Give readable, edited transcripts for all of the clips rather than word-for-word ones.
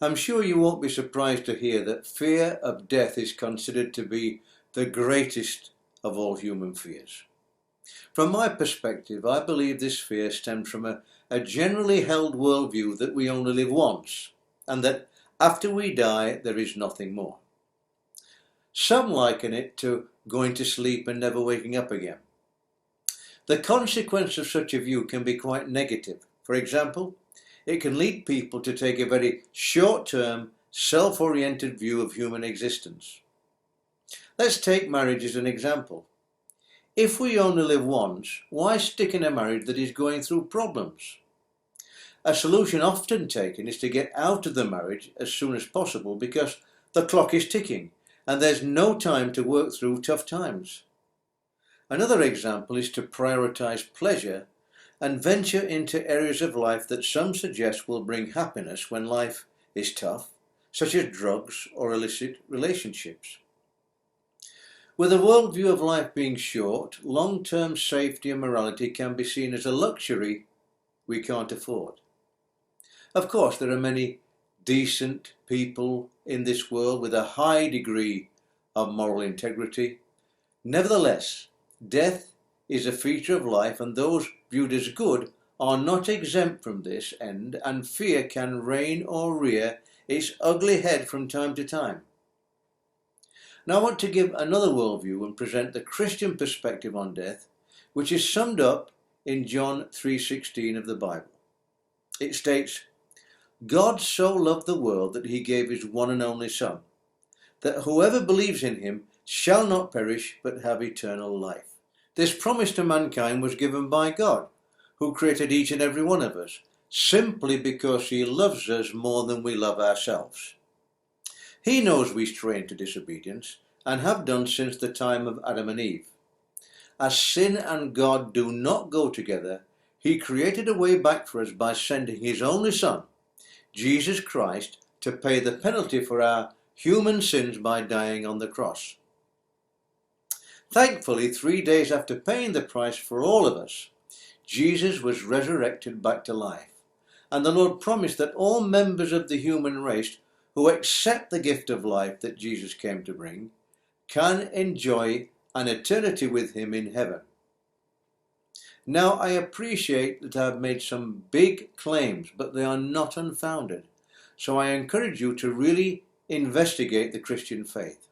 I'm sure you won't be surprised to hear that fear of death is considered to be the greatest of all human fears. From my perspective, I believe this fear stems from a generally held worldview that we only live once, and that after we die there is nothing more. Some liken it to going to sleep and never waking up again. The consequence of such a view can be quite negative. For example, it can lead people to take a very short-term, self-oriented view of human existence. Let's take marriage as an example. If we only live once, why stick in a marriage that is going through problems? A solution often taken is to get out of the marriage as soon as possible because the clock is ticking and there's no time to work through tough times. Another example is to prioritize pleasure and venture into areas of life that some suggest will bring happiness when life is tough, such as drugs or illicit relationships. With a worldview of life being short, long-term safety and morality can be seen as a luxury we can't afford. Of course, there are many decent people in this world with a high degree of moral integrity. Nevertheless, death is a feature of life, and those viewed as good are not exempt from this end, and fear can reign or rear its ugly head from time to time. Now I want to give another worldview and present the Christian perspective on death, which is summed up in John 3:16 of the Bible. It states, "God so loved the world that he gave his one and only Son, that whoever believes in him shall not perish but have eternal life." This promise to mankind was given by God, who created each and every one of us, simply because he loves us more than we love ourselves. He knows we stray into disobedience, and have done since the time of Adam and Eve. As sin and God do not go together, he created a way back for us by sending his only Son, Jesus Christ, to pay the penalty for our human sins by dying on the cross. Thankfully, 3 days after paying the price for all of us, Jesus was resurrected back to life, and the Lord promised that all members of the human race who accept the gift of life that Jesus came to bring can enjoy an eternity with him in heaven. Now, I appreciate that I've made some big claims, but they are not unfounded, so I encourage you to really investigate the Christian faith.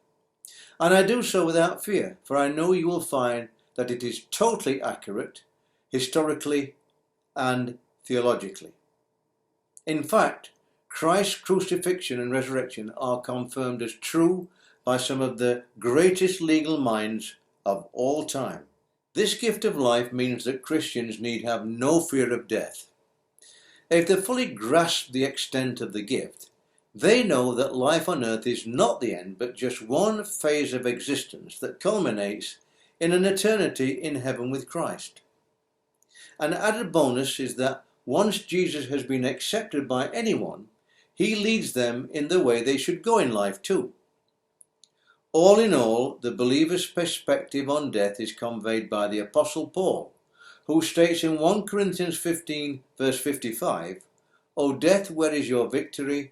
And I do so without fear, for I know you will find that it is totally accurate, historically and theologically. In fact, Christ's crucifixion and resurrection are confirmed as true by some of the greatest legal minds of all time. This gift of life means that Christians need have no fear of death. If they fully grasp the extent of the gift, they know that life on earth is not the end, but just one phase of existence that culminates in an eternity in heaven with Christ. An added bonus is that once Jesus has been accepted by anyone, he leads them in the way they should go in life too. All in all, the believer's perspective on death is conveyed by the Apostle Paul, who states in 1 Corinthians 15 verse 55, "O death, where is your victory?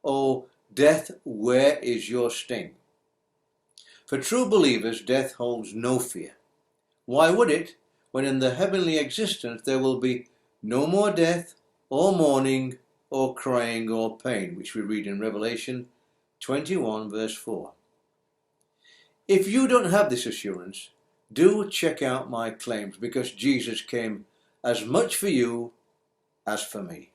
O death, where is your sting?" For true believers, death holds no fear. Why would it, when in the heavenly existence there will be no more death, or mourning, or crying, or pain, which we read in Revelation 21 verse 4. If you don't have this assurance, do check out my claims, because Jesus came as much for you as for me.